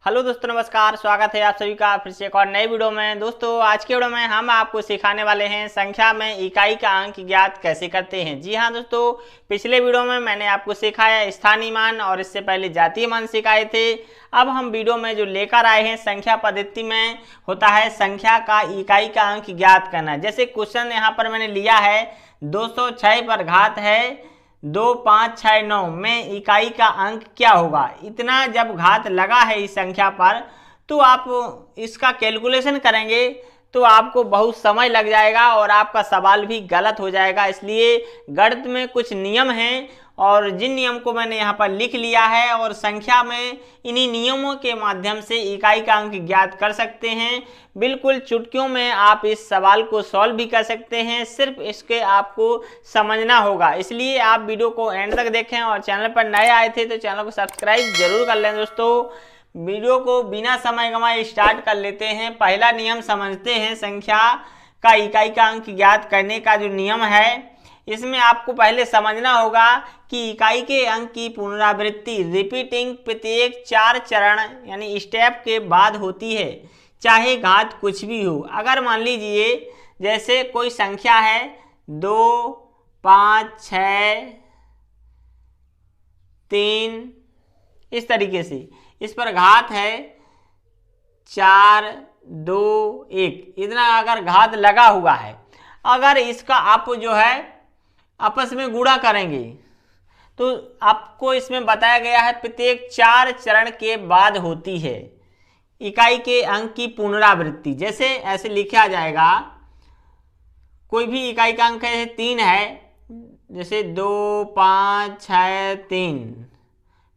Hello दोस्तों, नमस्कार। स्वागत है आप सभी का फिर से एक और नई वीडियो में। दोस्तों, आज के वीडियो में हम आपको सिखाने वाले हैं संख्या में इकाई का अंक ज्ञात कैसे करते हैं। जी हाँ दोस्तों, पिछले वीडियो में मैंने आपको सिखाया स्थानीय मान और इससे पहले जातीय मान सिखाए थे। अब हम वीडियो में जो लेकर आए हैं संख्या पद्धति में होता है संख्या का इकाई का अंक ज्ञात करना। जैसे क्वेश्चन यहाँ पर मैंने लिया है 206 पर घात है 2569 में इकाई का अंक क्या होगा। इतना जब घात लगा है इस संख्या पर तो आप इसका कैलकुलेशन करेंगे तो आपको बहुत समय लग जाएगा और आपका सवाल भी गलत हो जाएगा। इसलिए गणित में कुछ नियम हैं और जिन नियम को मैंने यहाँ पर लिख लिया है और संख्या में इन्हीं नियमों के माध्यम से इकाई का अंक ज्ञात कर सकते हैं। बिल्कुल चुटकियों में आप इस सवाल को सॉल्व भी कर सकते हैं, सिर्फ इसके आपको समझना होगा। इसलिए आप वीडियो को एंड तक देखें और चैनल पर नए आए थे तो चैनल को सब्सक्राइब जरूर कर लें। दोस्तों, वीडियो को बिना समय गंवाए स्टार्ट कर लेते हैं। पहला नियम समझते हैं। संख्या का इकाई का अंक ज्ञात करने का जो नियम है इसमें आपको पहले समझना होगा कि इकाई के अंक की पुनरावृत्ति रिपीटिंग प्रत्येक 4 चरण यानी स्टेप के बाद होती है, चाहे घात कुछ भी हो। अगर मान लीजिए जैसे कोई संख्या है 2, 5, 6, 3 इस तरीके से, इस पर घात है 4, 2, 1, इतना अगर घात लगा हुआ है, अगर इसका आप जो है आपस में गुणा करेंगे तो आपको इसमें बताया गया है प्रत्येक 4 चरण के बाद होती है इकाई के अंक की पुनरावृत्ति। जैसे ऐसे लिखा जाएगा, कोई भी इकाई का अंक है 3 है, जैसे 2, 5, 6, 3,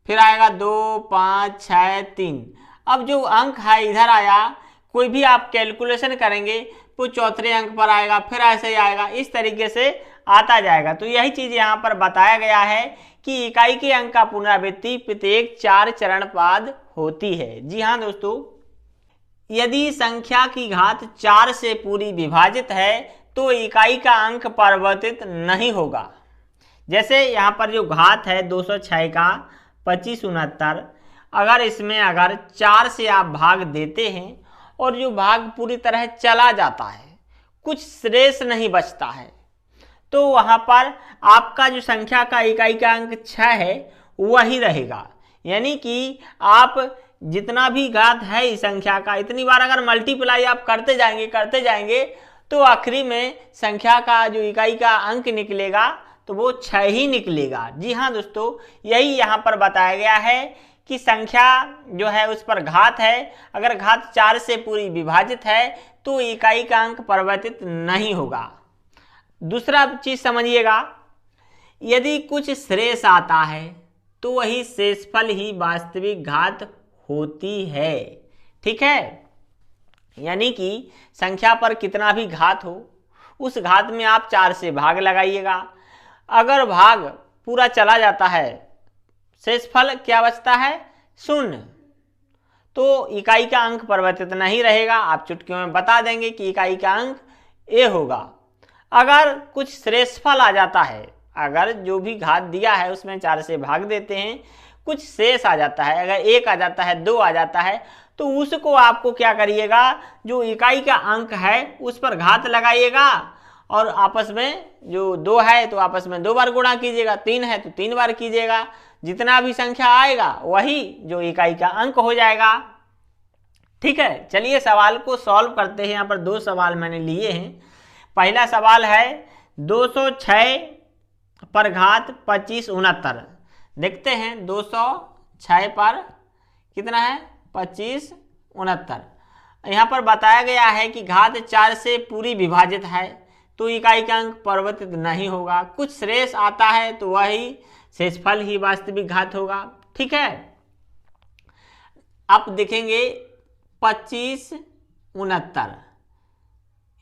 फिर आएगा 2, 5, 6, 3। अब जो अंक है इधर आया, कोई भी आप कैलकुलेशन करेंगे तो चौथे अंक पर आएगा, फिर ऐसे ही आएगा, इस तरीके से आता जाएगा। तो यही चीज यहाँ पर बताया गया है कि इकाई के अंक का पुनरावृत्ति प्रत्येक 4 चरण बाद होती है। जी हाँ दोस्तों, यदि संख्या की घात 4 से पूरी विभाजित है तो इकाई का अंक परिवर्तित नहीं होगा। जैसे यहाँ पर जो घात है 206 का 2569, अगर इसमें अगर 4 से आप भाग देते हैं और जो भाग पूरी तरह चला जाता है, कुछ शेष नहीं बचता है, तो वहां पर आपका जो संख्या का इकाई का अंक 6 है वही रहेगा। यानी कि आप जितना भी घात है इस संख्या का, इतनी बार अगर मल्टीप्लाई आप करते जाएंगे तो आखिरी में संख्या का जो इकाई का अंक निकलेगा तो वो 6 ही निकलेगा। जी हाँ दोस्तों, यही यहाँ पर बताया गया है कि संख्या जो है उस पर घात है, अगर घात 4 से पूरी विभाजित है तो इकाई का अंक परिवर्तित नहीं होगा। दूसरा चीज समझिएगा, यदि कुछ शेष आता है तो वही शेषफल ही वास्तविक घात होती है। ठीक है, यानी कि संख्या पर कितना भी घात हो उस घात में आप 4 से भाग लगाइएगा। अगर भाग पूरा चला जाता है, शेषफल क्या बचता है 0, तो इकाई का अंक परिवर्तित नहीं रहेगा। आप चुटकियों में बता देंगे कि इकाई का अंक ए होगा। अगर कुछ शेषफल आ जाता है, अगर जो भी घात दिया है उसमें 4 से भाग देते हैं, कुछ शेष आ जाता है, अगर 1 आ जाता है, 2 आ जाता है, तो उसको आपको क्या करिएगा, जो इकाई का अंक है उस पर घात लगाइएगा और आपस में जो 2 है तो आपस में 2 बार गुणा कीजिएगा, 3 है तो 3 बार कीजिएगा। जितना भी संख्या आएगा वही जो इकाई का अंक हो जाएगा। ठीक है, चलिए सवाल को सॉल्व करते हैं। यहाँ पर 2 सवाल मैंने लिए हैं। पहला सवाल है 206 पर घात 2569। देखते हैं 206 पर कितना है 2569। यहाँ पर बताया गया है कि घात 4 से पूरी विभाजित है तो इकाई का अंक परिवर्तित नहीं होगा। कुछ शेष आता है तो वही शेषफल ही वास्तविक घात होगा। ठीक है, आप देखेंगे 2569,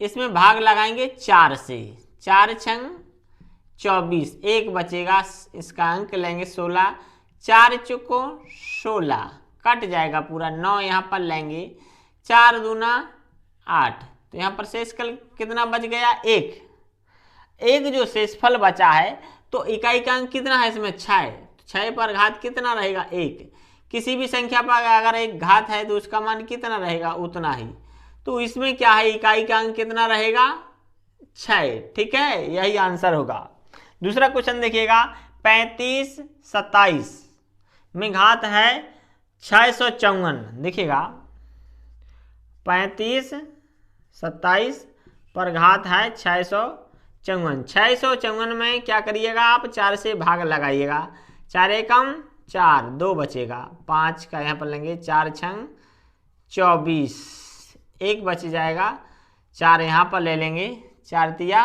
इसमें भाग लगाएंगे 4 से, 4 छंग 24, 1 बचेगा, इसका अंक लेंगे 16, 4 चुको 16, कट जाएगा पूरा, 9 यहाँ पर लेंगे, 4 दूना 8, तो यहाँ पर शेषफल कितना बच गया 1 जो शेषफल बचा है तो इकाई का अंक कितना है इसमें 6 है, 6 पर घात कितना रहेगा 1, किसी भी संख्या पर अगर एक घात है तो उसका मान कितना रहेगा, उतना ही। तो इसमें क्या है, इकाई का अंक कितना रहेगा, 6। ठीक है, यही आंसर होगा। दूसरा क्वेश्चन देखिएगा, 35 27 में घात है 654। देखिएगा 35 27 पर घात है 654। 654 में क्या करिएगा आप, 4 से भाग लगाइएगा। 4 एकम 4, 2 बचेगा, 5 का यहाँ पर लेंगे, 4 छंग 24, 1 बच जाएगा, 4 यहाँ पर ले लेंगे, 4 तिया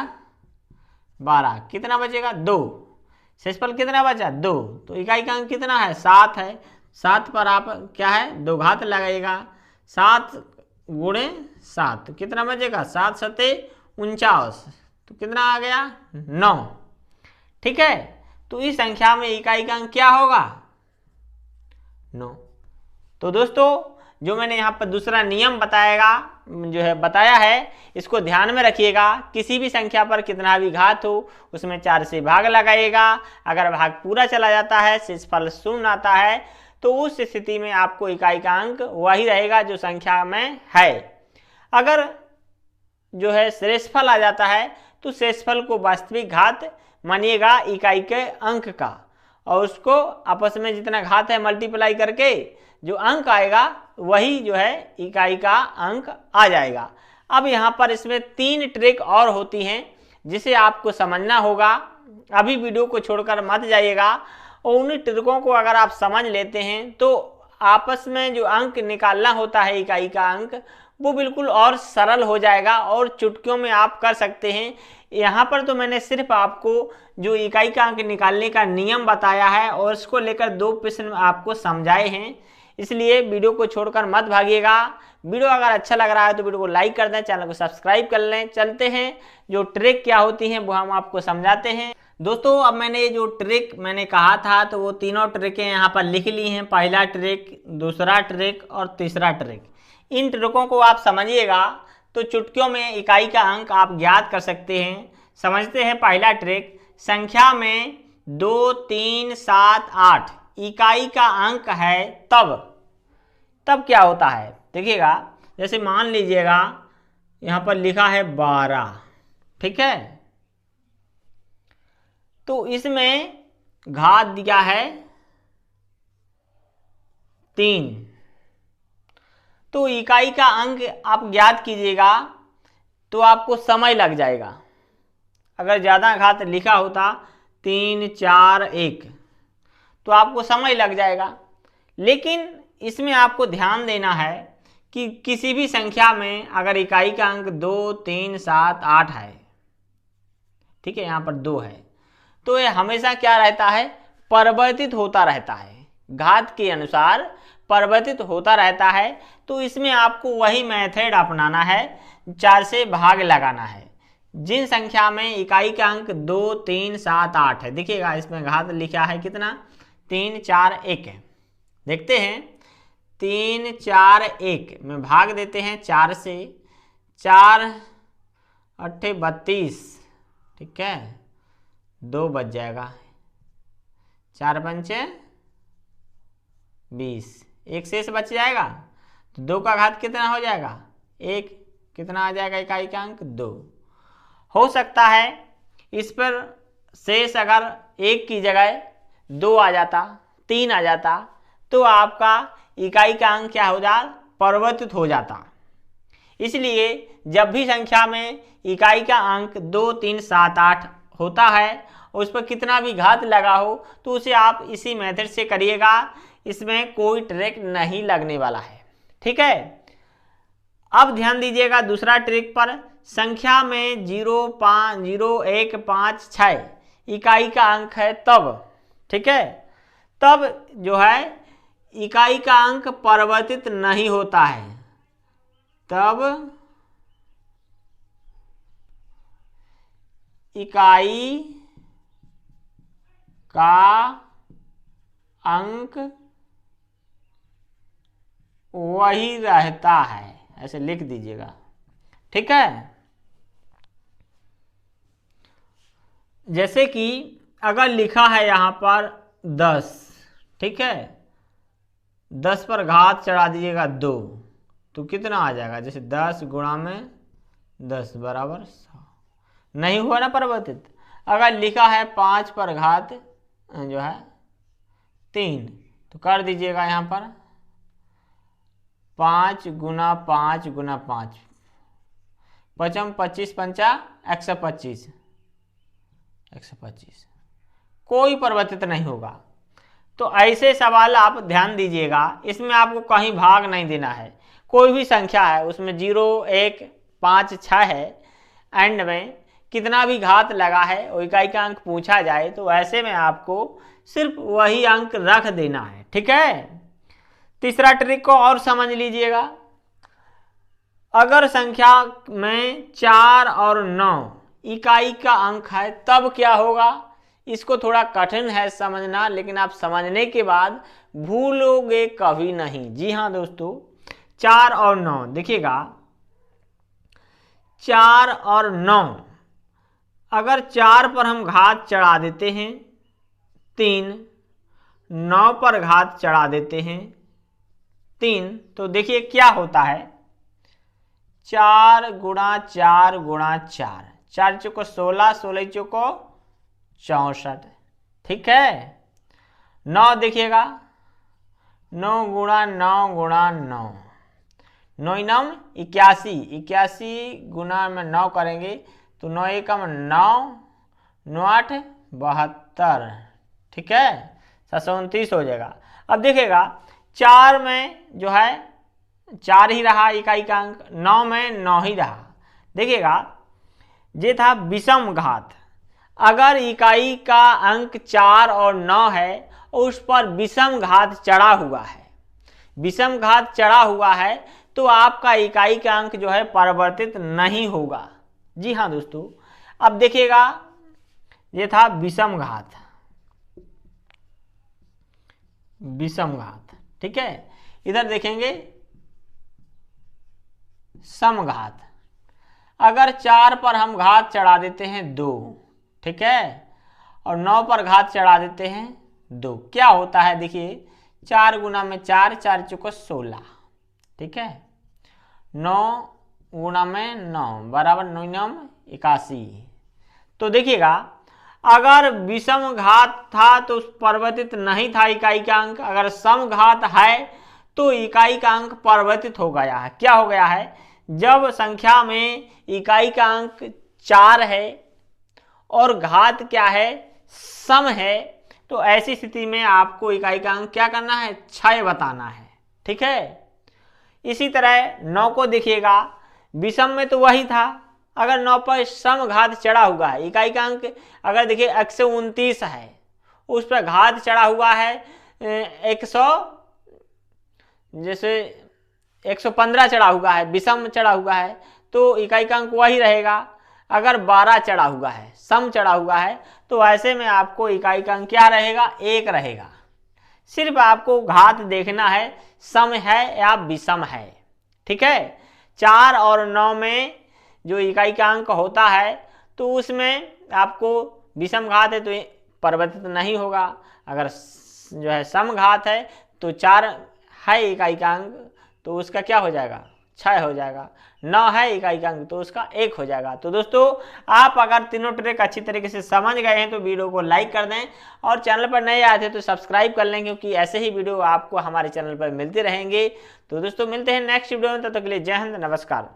12, कितना बचेगा, 2। शेषफल कितना बचा, 2। तो इकाई का अंक कितना है, 7 है। 7 पर आप क्या है, 2 घात लगाइएगा, 7 गुणे 7 तो कितना बचेगा, 7 सते 49, तो कितना आ गया, 9। ठीक है, तो इस संख्या में इकाई का अंक क्या होगा, 9। तो दोस्तों जो मैंने यहाँ पर दूसरा नियम बताया है, इसको ध्यान में रखिएगा। किसी भी संख्या पर कितना भी घात हो उसमें 4 से भाग लगाइएगा। अगर भाग पूरा चला जाता है, शेषफल 0 आता है, तो उस स्थिति में आपको इकाई का अंक वही रहेगा जो संख्या में है। अगर जो है शेषफल आ जाता है तो शेषफल को वास्तविक घात मानिएगा इकाई के अंक का, और उसको आपस में जितना घात है मल्टीप्लाई करके जो अंक आएगा वही जो है इकाई का अंक आ जाएगा। अब यहाँ पर इसमें 3 ट्रिक और होती हैं जिसे आपको समझना होगा। अभी वीडियो को छोड़कर मत जाइएगा, और उन ट्रिकों को अगर आप समझ लेते हैं तो आपस में जो अंक निकालना होता है इकाई का अंक, वो बिल्कुल और सरल हो जाएगा और चुटकियों में आप कर सकते हैं। यहाँ पर तो मैंने सिर्फ आपको जो इकाई का अंक निकालने का नियम बताया है और इसको लेकर 2 प्रश्न आपको समझाए हैं, इसलिए वीडियो को छोड़कर मत भागिएगा। वीडियो अगर अच्छा लग रहा है तो वीडियो को लाइक कर दें, चैनल को सब्सक्राइब कर लें। चलते हैं जो ट्रिक क्या होती हैं वो हम आपको समझाते हैं। दोस्तों अब मैंने जो ट्रिक मैंने कहा था तो वो तीनों ट्रिकें यहाँ पर लिख ली हैं, पहला ट्रिक, दूसरा ट्रिक और तीसरा ट्रिक। इन ट्रिकों को आप समझिएगा तो चुटकियों में इकाई का अंक आप ज्ञात कर सकते हैं। समझते हैं पहला ट्रिक। संख्या में 2 3 7 8 इकाई का अंक है तब क्या होता है, देखिएगा। जैसे मान लीजिएगा यहाँ पर लिखा है 12, ठीक है, तो इसमें घात दिया है 3, तो इकाई का अंक आप ज्ञात कीजिएगा तो आपको समय लग जाएगा। अगर ज़्यादा घात लिखा होता 3 4 1 तो आपको समय लग जाएगा, लेकिन इसमें आपको ध्यान देना है कि किसी भी संख्या में अगर इकाई का अंक 2 3 7 8 है, ठीक है, यहाँ पर 2 है, तो ये हमेशा क्या रहता है, परिवर्तित होता रहता है, घात के अनुसार परिवर्तित होता रहता है। तो इसमें आपको वही मेथड अपनाना है, 4 से भाग लगाना है। जिन संख्या में इकाई का अंक 2 3 7 8 है, देखिएगा इसमें घात लिखा है कितना, 3 4 1 है। देखते हैं 3 4 1 में भाग देते हैं 4 से, 4 8 32, ठीक है, 2 बच जाएगा, 4 पंचे 20, 1 शेष बच जाएगा, तो 2 का घात कितना हो जाएगा, 1, कितना आ जाएगा इकाई का अंक 2। हो सकता है इस पर शेष अगर 1 की जगह 2 आ जाता, 3 आ जाता, तो आपका इकाई का अंक क्या हो जाता, परिवर्तित हो जाता। इसलिए जब भी संख्या में इकाई का अंक 2 3 7 8 होता है, उस पर कितना भी घात लगा हो, तो उसे आप इसी मेथड से करिएगा, इसमें कोई ट्रिक नहीं लगने वाला है, ठीक है। अब ध्यान दीजिएगा दूसरा ट्रिक पर। संख्या में 0 5 0 1 5 6 इकाई का अंक है तब, ठीक है, तब जो है इकाई का अंक परिवर्तित नहीं होता है, तब इकाई का अंक वही रहता है, ऐसे लिख दीजिएगा, ठीक है। जैसे कि अगर लिखा है यहाँ पर 10, ठीक है, 10 पर घात चढ़ा दीजिएगा 2, तो कितना आ जाएगा, जैसे 10 गुणा में 10 बराबर 100। नहीं हुआ ना परिवर्तित। अगर लिखा है 5 पर घात जो है 3, तो कर दीजिएगा यहाँ पर 5 गुना 5 गुना 5, 5 25 पंचा 125, 125, कोई परिवर्तित नहीं होगा। तो ऐसे सवाल आप ध्यान दीजिएगा, इसमें आपको कहीं भाग नहीं देना है। कोई भी संख्या है उसमें 0 1 5 6 है, एंड में कितना भी घात लगा है और इकाई का अंक पूछा जाए तो ऐसे में आपको सिर्फ वही अंक रख देना है। ठीक है। तीसरा ट्रिक को और समझ लीजिएगा। अगर संख्या में 4 और 9 इकाई का अंक है तब क्या होगा। इसको थोड़ा कठिन है समझना, लेकिन आप समझने के बाद भूलोगे कभी नहीं। जी हाँ दोस्तों, 4 और 9 देखिएगा, 4 और 9, अगर 4 पर हम घात चढ़ा देते हैं 3, 9 पर घात चढ़ा देते हैं 3, तो देखिए क्या होता है, 4 गुणा 4 गुणा 4, 4 चौको 16, 16 चौको 64। ठीक है। 9 देखिएगा, 9 गुणा 9 गुणा 9, 9 9 81, 81 गुणा में 9 करेंगे तो 9 एकम 9, 9 8 72। ठीक है, 729 हो जाएगा। अब देखिएगा 4 में जो है 4 ही रहा इकाई का अंक, 9 में 9 ही रहा। देखिएगा ये था विषम घात। अगर इकाई का अंक 4 और 9 है और उस पर विषम घात चढ़ा हुआ है, विषम घात चढ़ा हुआ है, तो आपका इकाई का अंक जो है परिवर्तित नहीं होगा। जी हाँ दोस्तों, अब देखिएगा ये था विषम घात, विषम घात। ठीक है। इधर देखेंगे समघात। अगर 4 पर हम घात चढ़ा देते हैं 2, ठीक है, और 9 पर घात चढ़ा देते हैं 2, क्या होता है देखिए, 4 गुना में 4, 4 चौको 16। ठीक है, 9 गुना में 9 बराबर 9 9 81। तो देखिएगा अगर विषम घात था तो परिवर्तित नहीं था इकाई का अंक, अगर समघात है तो इकाई का अंक परिवर्तित हो गया है। क्या हो गया है, जब संख्या में इकाई का अंक 4 है और घात क्या है, सम है, तो ऐसी स्थिति में आपको इकाई का अंक क्या करना है, 6 बताना है। ठीक है। इसी तरह 9 को देखिएगा, विषम में तो वही था, अगर 9 पर सम घात चढ़ा हुआ है, इकाई का अंक अगर देखिए 129 है, उस पर घात चढ़ा हुआ है 115 चढ़ा हुआ है, विषम चढ़ा हुआ है, तो इकाई का अंक वही रहेगा। अगर 12 चढ़ा हुआ है, सम चढ़ा हुआ है, तो ऐसे में आपको इकाई का अंक क्या रहेगा, 1 रहेगा। सिर्फ आपको घात देखना है, सम है या विषम है। ठीक है। 4 और 9 में जो इकाई का अंक होता है तो उसमें आपको विषम घात है तो परिवर्तित नहीं होगा। अगर जो है सम घात है तो 4 है इकाई का अंक तो उसका क्या हो जाएगा, 6 हो जाएगा। 9 है इकाई का अंक तो उसका 1 हो जाएगा। तो दोस्तों आप अगर तीनों ट्रिक अच्छी तरीके से समझ गए हैं तो वीडियो को लाइक कर दें, और चैनल पर नए आए थे तो सब्सक्राइब कर लें, क्योंकि ऐसे ही वीडियो आपको हमारे चैनल पर मिलते रहेंगे। तो दोस्तों मिलते हैं नेक्स्ट वीडियो में, तब तक के लिए जय हिंद, नमस्कार।